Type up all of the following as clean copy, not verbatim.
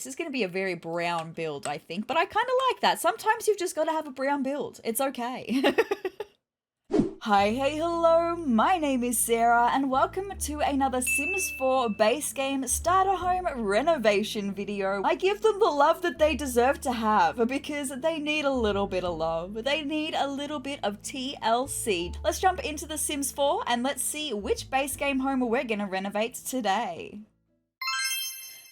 This is going to be a very brown build, I think, but I kind of like that. Sometimes you've just got to have a brown build. It's okay. Hi, hey, hello, my name is Sarah and welcome to another Sims 4 base game starter home renovation video. I give them the love that they deserve to have because they need a little bit of love. They need a little bit of TLC. Let's jump into the Sims 4 and let's see which base game home we're gonna renovate today.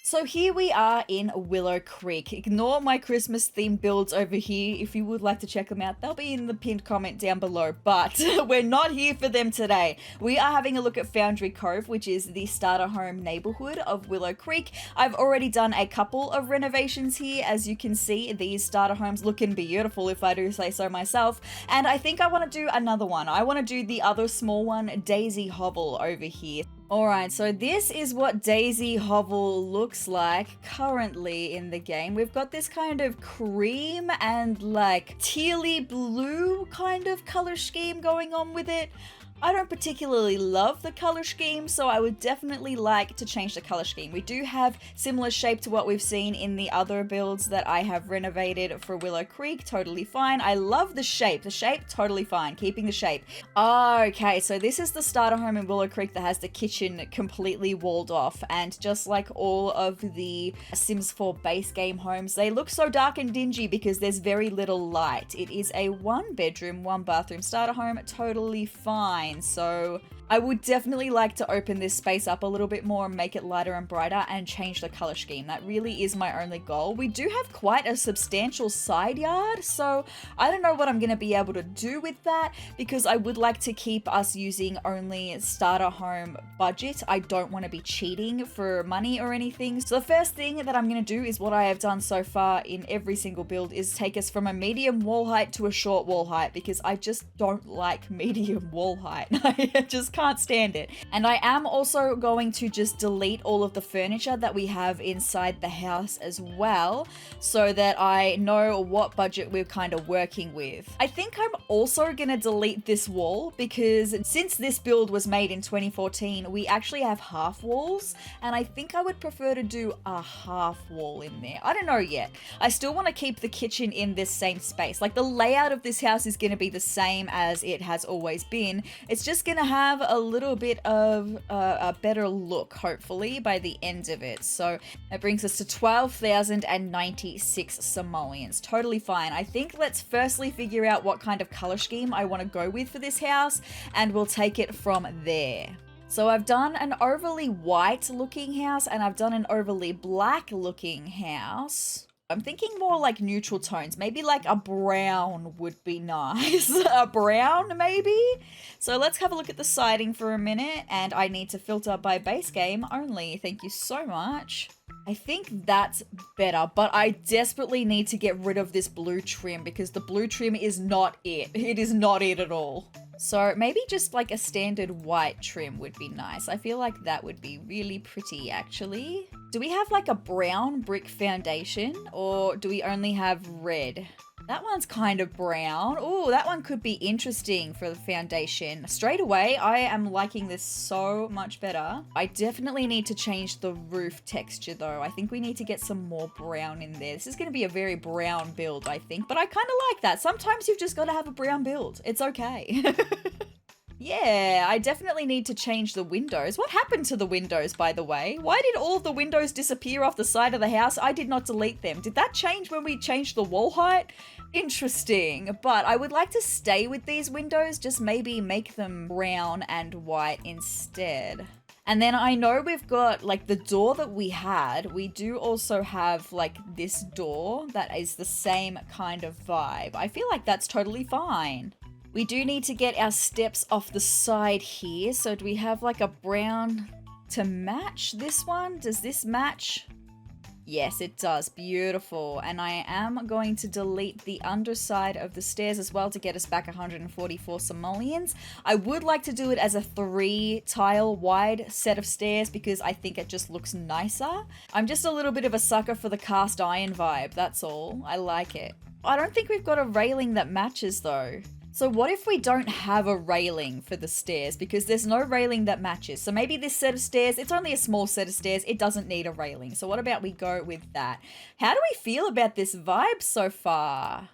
So here we are in Willow Creek. Ignore my Christmas themed builds over here. If you would like to check them out, they'll be in the pinned comment down below, but we're not here for them today. We are having a look at Foundry Cove, which is the starter home neighborhood of Willow Creek. I've already done a couple of renovations here. As you can see, these starter homes looking beautiful if I do say so myself. And I think I want to do another one. I want to do the other small one, Daisy Hovel over here. Alright, so this is what Daisy Hovel looks like currently in the game. We've got this kind of cream and like tealy blue kind of color scheme going on with it. I don't particularly love the color scheme, so I would definitely like to change the color scheme. We do have similar shape to what we've seen in the other builds that I have renovated for Willow Creek. Totally fine. I love the shape. The shape, totally fine. Keeping the shape. Okay, so this is the starter home in Willow Creek that has the kitchen completely walled off. And just like all of the Sims 4 base game homes, they look so dark and dingy because there's very little light. It is a 1-bedroom, 1-bathroom starter home. Totally fine. So I would definitely like to open this space up a little bit more, make it lighter and brighter, and change the color scheme. That really is my only goal. We do have quite a substantial side yard, so I don't know what I'm going to be able to do with that because I would like to keep us using only starter home budget. I don't want to be cheating for money or anything. So the first thing that I'm going to do is what I have done so far in every single build is take us from a medium wall height to a short wall height because I just don't like medium wall height. I just can't stand it. And I am also going to just delete all of the furniture that we have inside the house as well so that I know what budget we're kind of working with. I think I'm also gonna delete this wall because since this build was made in 2014, we actually have half walls and I think I would prefer to do a half wall in there. I don't know yet. I still want to keep the kitchen in this same space. Like the layout of this house is going to be the same as it has always been. It's just gonna have a little bit of a better look, hopefully, by the end of it. So that brings us to 12,096 simoleons. Totally fine. I think let's firstly figure out what kind of color scheme I want to go with for this house, and we'll take it from there. So I've done an overly white looking house, and I've done an overly black looking house. I'm thinking more like neutral tones. Maybe like a brown would be nice. A brown, maybe? So let's have a look at the siding for a minute. And I need to filter by base game only. Thank you so much. I think that's better, but I desperately need to get rid of this blue trim because the blue trim is not it. It is not it at all. So maybe just like a standard white trim would be nice. I feel like that would be really pretty actually. Do we have like a brown brick foundation or do we only have red? That one's kind of brown. Oh, that one could be interesting for the foundation. Straight away, I am liking this so much better. I definitely need to change the roof texture though. I think we need to get some more brown in there. This is going to be a very brown build, I think, but I kind of like that. Sometimes you've just got to have a brown build. It's okay. Yeah, I definitely need to change the windows. What happened to the windows, by the way? Why did all of the windows disappear off the side of the house? I did not delete them. Did that change when we changed the wall height? Interesting, but I would like to stay with these windows, just maybe make them brown and white instead. And then I know we've got like the door that we had. We do also have like this door that is the same kind of vibe. I feel like that's totally fine. We do need to get our steps off the side here. So do we have like a brown to match this one? Does this match? Yes, it does. Beautiful. And I am going to delete the underside of the stairs as well to get us back 144 simoleons. I would like to do it as a 3-tile wide set of stairs because I think it just looks nicer. I'm just a little bit of a sucker for the cast iron vibe. That's all. I like it. I don't think we've got a railing that matches though. So what if we don't have a railing for the stairs? Because there's no railing that matches. So maybe this set of stairs, it's only a small set of stairs. It doesn't need a railing. So what about we go with that? How do we feel about this vibe so far?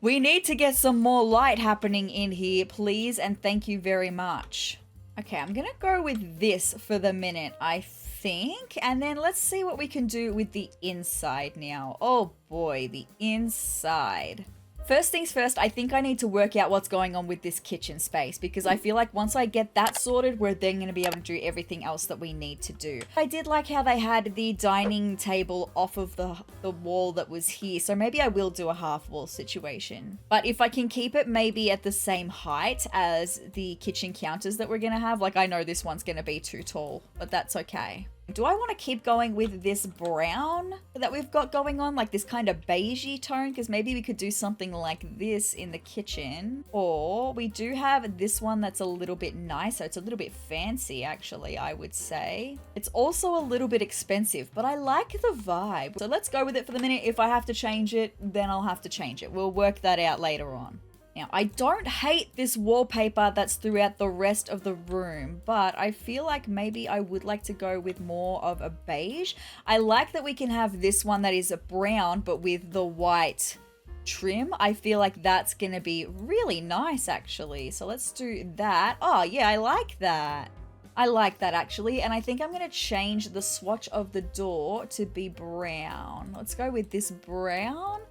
We need to get some more light happening in here, please. And thank you very much. Okay, I'm going to go with this for the minute, I think. And then let's see what we can do with the inside now. Oh boy, the inside. First things first, I think I need to work out what's going on with this kitchen space, because I feel like once I get that sorted, we're then going to be able to do everything else that we need to do. I did like how they had the dining table off of the wall that was here, so maybe I will do a half wall situation. But if I can keep it maybe at the same height as the kitchen counters that we're going to have, like I know this one's going to be too tall, but that's okay. Do I want to keep going with this brown that we've got going on, like this kind of beigey tone? Because maybe we could do something like this in the kitchen. Or we do have this one that's a little bit nicer. It's a little bit fancy, actually, I would say. It's also a little bit expensive, but I like the vibe. So let's go with it for the minute. If I have to change it, then I'll have to change it. We'll work that out later on. Now, I don't hate this wallpaper that's throughout the rest of the room, but I feel like maybe I would like to go with more of a beige. I like that we can have this one that is a brown, but with the white trim. I feel like that's going to be really nice, actually. So let's do that. Oh, yeah, I like that. I like that, actually. And I think I'm going to change the swatch of the door to be brown. Let's go with this brown.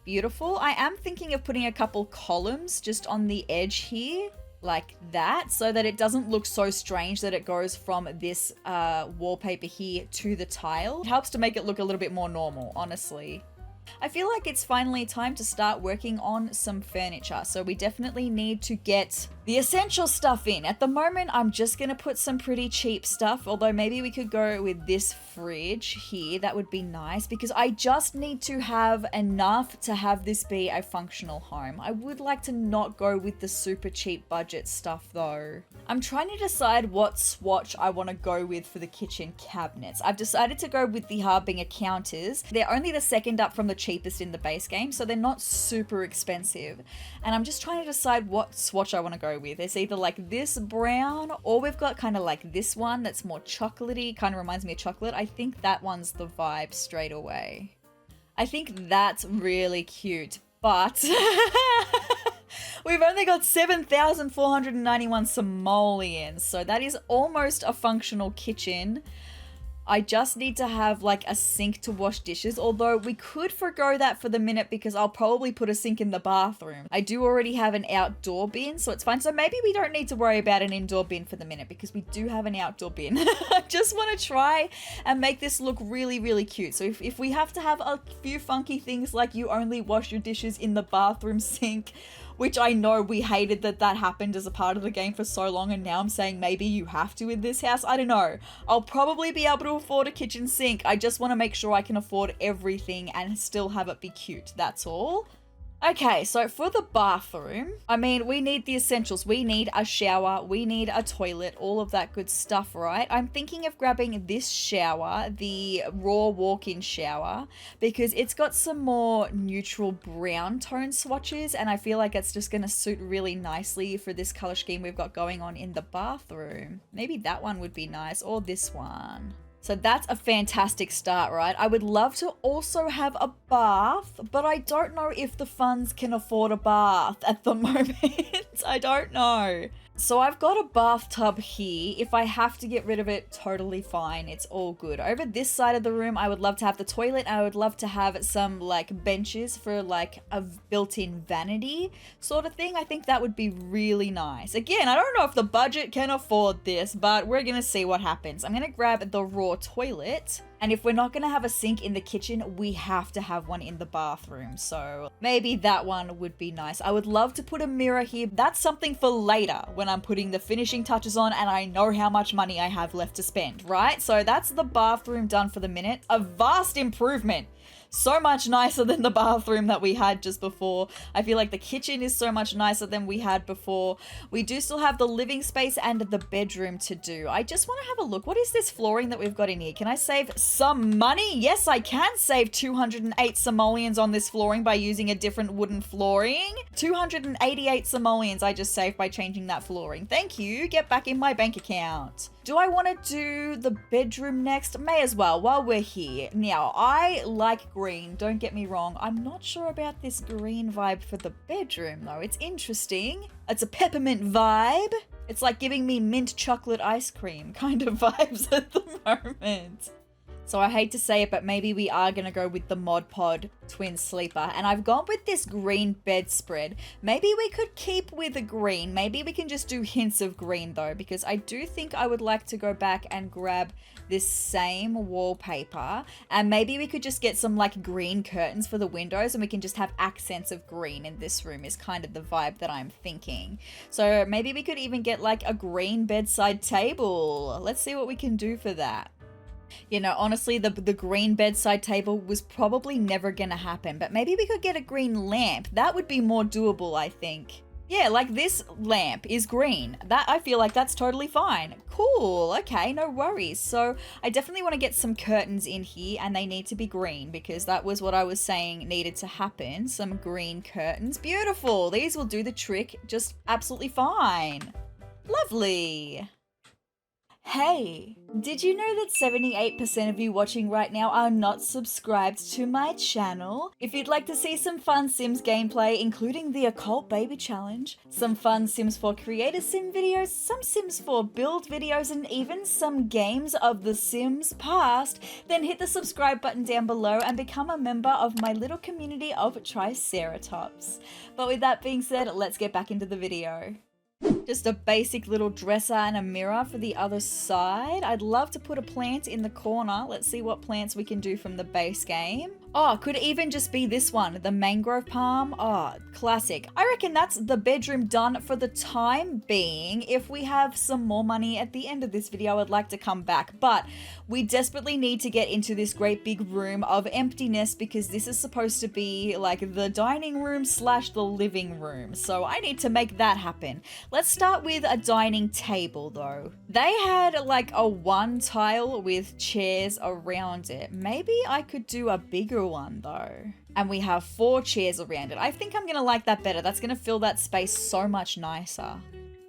Beautiful. I am thinking of putting a couple columns just on the edge here, like that, so that it doesn't look so strange that it goes from this wallpaper here to the tile. It helps to make it look a little bit more normal, honestly. I feel like it's finally time to start working on some furniture, so we definitely need to get the essential stuff in. At the moment, I'm just going to put some pretty cheap stuff, although maybe we could go with this fridge here. That would be nice, because I just need to have enough to have this be a functional home. I would like to not go with the super cheap budget stuff, though. I'm trying to decide what swatch I want to go with for the kitchen cabinets. I've decided to go with the Harbinger counters. They're only the second up from the cheapest in the base game, so they're not super expensive. And I'm just trying to decide what swatch I want to go with. It's either like this brown, or we've got kind of like this one that's more chocolatey, kind of reminds me of chocolate. I think that one's the vibe straight away. I think that's really cute, but we've only got 7,491 simoleons, so that is almost a functional kitchen. I just need to have like a sink to wash dishes, although we could forgo that for the minute because I'll probably put a sink in the bathroom. I do already have an outdoor bin, so it's fine. So maybe we don't need to worry about an indoor bin for the minute because we do have an outdoor bin. I just want to try and make this look really, really cute. So if we have to have a few funky things like you only wash your dishes in the bathroom sink, which I know we hated that happened as a part of the game for so long, and now I'm saying maybe you have to in this house. I don't know. I'll probably be able to afford a kitchen sink. I just want to make sure I can afford everything and still have it be cute. That's all. Okay, so for the bathroom, I mean, we need the essentials. We need a shower, we need a toilet, all of that good stuff, right? I'm thinking of grabbing this shower, the raw walk-in shower, because it's got some more neutral brown tone swatches, and I feel like it's just going to suit really nicely for this color scheme we've got going on in the bathroom. Maybe that one would be nice, or this one. So that's a fantastic start, right? I would love to also have a bath, but I don't know if the funds can afford a bath at the moment. I don't know. So I've got a bathtub here. If I have to get rid of it, totally fine. It's all good. Over this side of the room, I would love to have the toilet. I would love to have some like benches for like a built-in vanity sort of thing. I think that would be really nice. Again, I don't know if the budget can afford this, but we're gonna see what happens. I'm gonna grab the raw toilet. And if we're not going to have a sink in the kitchen, we have to have one in the bathroom. So maybe that one would be nice. I would love to put a mirror here. That's something for later when I'm putting the finishing touches on and I know how much money I have left to spend, right? So that's the bathroom done for the minute. A vast improvement so much nicer than the bathroom that we had just before. I feel like the kitchen is so much nicer than we had before. We do still have the living space and the bedroom to do. I just want to have a look. What is this flooring that we've got in here? Can I save some money? Yes, I can save 208 simoleons on this flooring by using a different wooden flooring. 288 simoleons I just saved by changing that flooring. Thank you. Get back in my bank account. Do I want to do the bedroom next? May as well while we're here. Now, I like green, don't get me wrong. I'm not sure about this green vibe for the bedroom though. It's interesting. It's a peppermint vibe. It's like giving me mint chocolate ice cream kind of vibes at the moment. So I hate to say it, but maybe we are going to go with the Mod Pod twin sleeper. And I've gone with this green bedspread. Maybe we could keep with a green. Maybe we can just do hints of green though, because I do think I would like to go back and grab this same wallpaper. And maybe we could just get some like green curtains for the windows and we can just have accents of green in this room is kind of the vibe that I'm thinking. So maybe we could even get like a green bedside table. Let's see what we can do for that. You know, honestly, the green bedside table was probably never gonna happen, but maybe we could get a green lamp. That would be more doable, I think. Yeah, like this lamp is green. That I feel like that's totally fine. Cool, okay, no worries. So I definitely want to get some curtains in here and they need to be green because that was what I was saying needed to happen. Some green curtains. Beautiful. These will do the trick just absolutely fine. Lovely. Hey, did you know that 78% of you watching right now are not subscribed to my channel? If you'd like to see some fun Sims gameplay, including the Occult Baby Challenge, some fun Sims 4 Creator Sim videos, some Sims 4 build videos, and even some games of the Sims past, then hit the subscribe button down below and become a member of my little community of Triceratops. But with that being said, let's get back into the video. Just a basic little dresser and a mirror for the other side. I'd love to put a plant in the corner. Let's see what plants we can do from the base game. Oh, could even just be this one, the mangrove palm. Oh, classic. I reckon that's the bedroom done for the time being. If we have some more money at the end of this video, I'd like to come back. But we desperately need to get into this great big room of emptiness because this is supposed to be like the dining room / the living room. So I need to make that happen. Let's start with a dining table though. They had like a one tile with chairs around it. Maybe I could do a bigger one though. And we have 4 chairs around it. I think I'm gonna like that better. That's gonna fill that space so much nicer.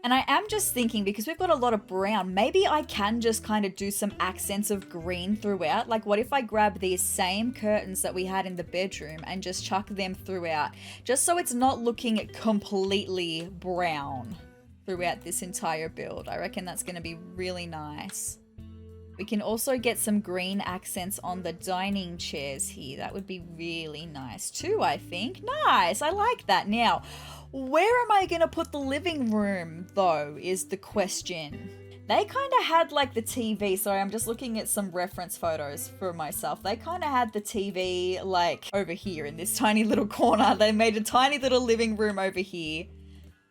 And I am just thinking, because we've got a lot of brown, maybe I can just kind of do some accents of green throughout. Like what if I grab these same curtains that we had in the bedroom and just chuck them throughout, just so it's not looking completely brown throughout this entire build. I reckon that's gonna be really nice. We can also get some green accents on the dining chairs here. That would be really nice too, I think. Nice, I like that. Now, where am I gonna put the living room though, is the question. They kind of had like the TV, sorry, I'm just looking at some reference photos for myself. They kind of had the TV like over here in this tiny little corner. They made a tiny little living room over here.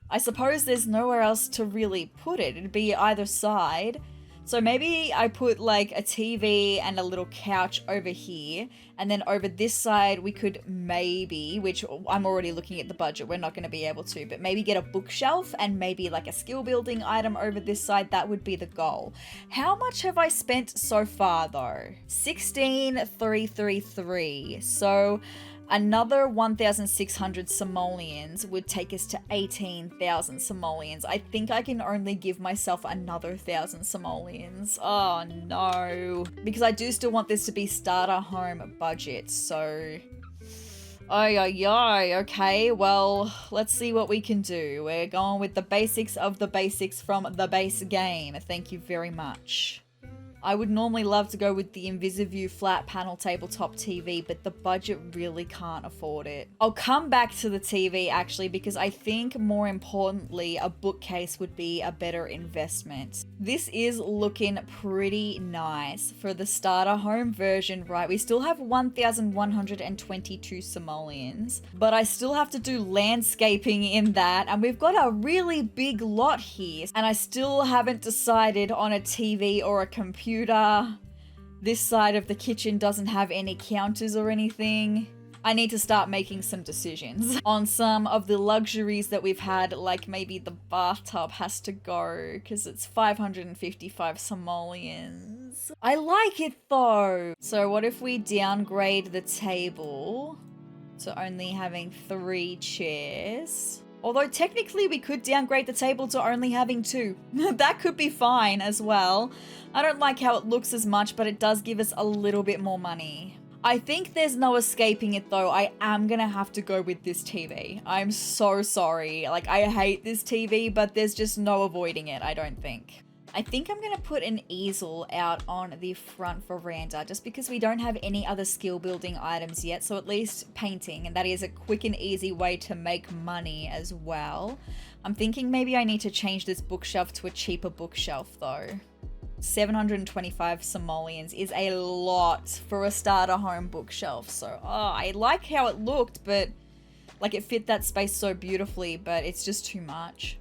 I suppose there's nowhere else to really put it. It'd be either side. So maybe I put like a TV and a little couch over here, and then over this side we could maybe, which I'm already looking at the budget, we're not going to be able to, but maybe get a bookshelf and maybe like a skill building item over this side. That would be the goal. How much have I spent so far though? 16,333. So another 1,600 simoleons would take us to 18,000 simoleons. I think I can only give myself another 1,000 simoleons. Oh no. Because I do still want this to be starter home budget, so... Okay, well, let's see what we can do. We're going with the basics of the basics from the base game. Thank you very much. I would normally love to go with the Invisiview flat panel tabletop TV, but the budget really can't afford it. I'll come back to the TV actually, because I think more importantly, a bookcase would be a better investment. This is looking pretty nice for the starter home version, right? We still have 1,122 simoleons, but I still have to do landscaping in that, and we've got a really big lot here, and I still haven't decided on a TV or a computer. This side of the kitchen doesn't have any counters or anything. I need to start making some decisions on some of the luxuries that we've had, like maybe the bathtub has to go because it's 555 simoleons. I like it though. So what if we downgrade the table to only having 3 chairs? Although technically we could downgrade the table to only having 2. That could be fine as well. I don't like how it looks as much, but it does give us a little bit more money. I think there's no escaping it though. I am gonna have to go with this TV. I'm so sorry. Like, I hate this TV, but there's just no avoiding it, I don't think. I think I'm gonna put an easel out on the front veranda just because we don't have any other skill building items yet. So at least painting, and that is a quick and easy way to make money as well. I'm thinking maybe I need to change this bookshelf to a cheaper bookshelf though. 725 simoleons is a lot for a starter home bookshelf. So, I like how it looked, but like it fit that space so beautifully, but it's just too much.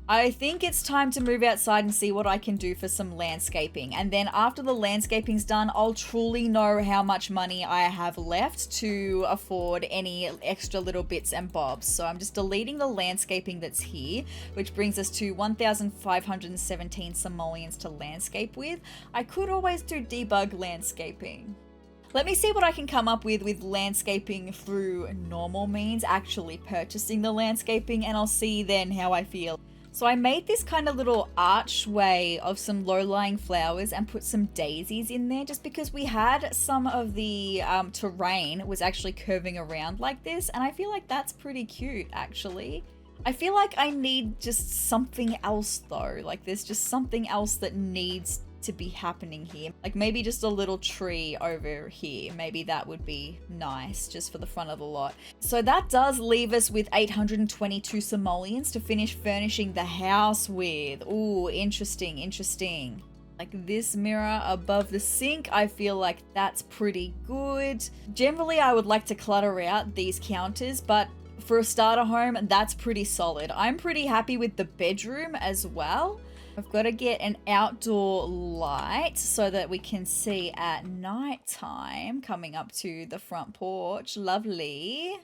I think it's time to move outside and see what I can do for some landscaping. And then after the landscaping's done, I'll truly know how much money I have left to afford any extra little bits and bobs. So I'm just deleting the landscaping that's here, which brings us to 1,517 simoleons to landscape with. I could always do debug landscaping. Let me see what I can come up with landscaping through normal means, actually purchasing the landscaping, and I'll see then how I feel. So I made this kind of little archway of some low-lying flowers and put some daisies in there just because we had some of the terrain was actually curving around like this, and I feel like that's pretty cute actually. I feel like I need just something else though, like there's just something else that needs to be happening here. Like maybe just a little tree over here. Maybe that would be nice just for the front of the lot. So that does leave us with 822 simoleons to finish furnishing the house with. Ooh, interesting, interesting. Like this mirror above the sink, I feel like that's pretty good. Generally, I would like to clutter out these counters, but for a starter home, that's pretty solid. I'm pretty happy with the bedroom as well. I've got to get an outdoor light so that we can see at night time coming up to the front porch. Lovely.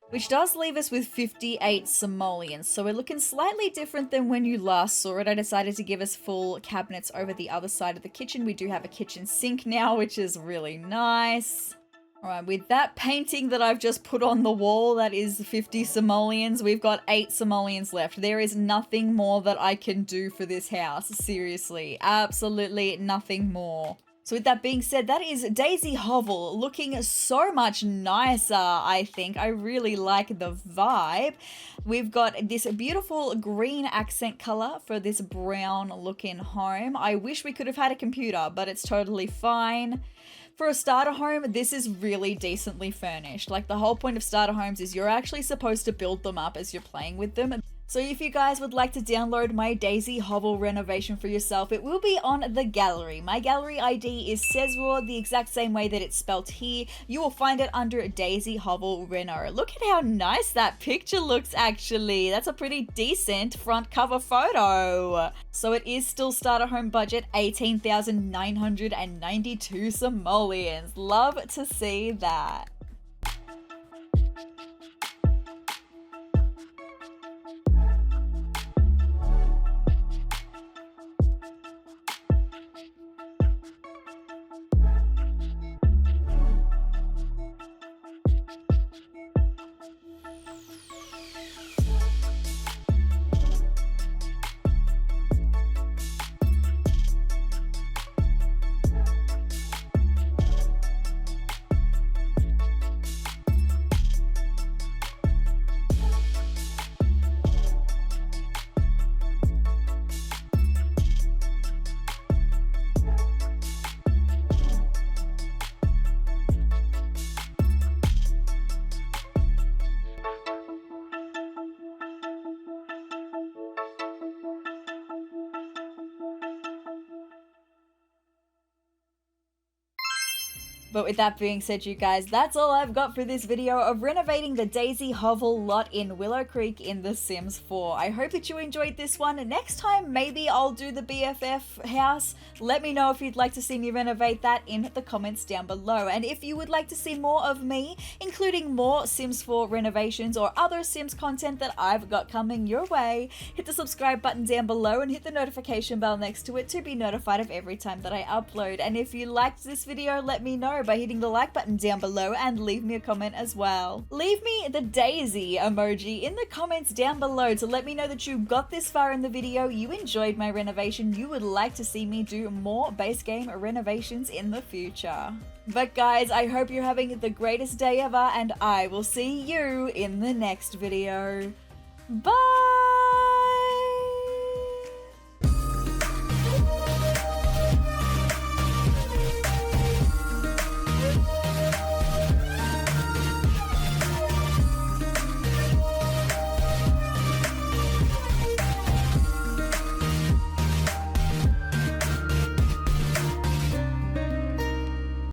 Which does leave us with 58 simoleons. So we're looking slightly different than when you last saw it. I decided to give us full cabinets over the other side of the kitchen. We do have a kitchen sink now, which is really nice. All right, with that painting that I've just put on the wall, that is 50 simoleons. We've got 8 simoleons left. There is nothing more that I can do for this house. Seriously, absolutely nothing more. So with that being said, that is Daisy Hovel looking so much nicer, I think. I really like the vibe. We've got this beautiful green accent color for this brown looking home. I wish we could have had a computer, but it's totally fine. For a starter home, this is really decently furnished. Like the whole point of starter homes is you're actually supposed to build them up as you're playing with them. So if you guys would like to download my Daisy Hovel renovation for yourself, it will be on the gallery. My gallery ID is sezrawrr, the exact same way that it's spelt here. You will find it under Daisy Hovel Reno. Look at how nice that picture looks actually. That's a pretty decent front cover photo. So it is still starter home budget, 18,992 simoleons. Love to see that. But with that being said, you guys, that's all I've got for this video of renovating the Daisy Hovel lot in Willow Creek in The Sims 4. I hope that you enjoyed this one. Next time, maybe I'll do the BFF house. Let me know if you'd like to see me renovate that in the comments down below. And if you would like to see more of me, including more Sims 4 renovations or other Sims content that I've got coming your way, hit the subscribe button down below and hit the notification bell next to it to be notified of every time that I upload. And if you liked this video, let me know by hitting the like button down below and leave me a comment as well. Leave me the daisy emoji in the comments down below to let me know that you got this far in the video, you enjoyed my renovation, you would like to see me do more base game renovations in the future. But guys, I hope you're having the greatest day ever, and I will see you in the next video. Bye!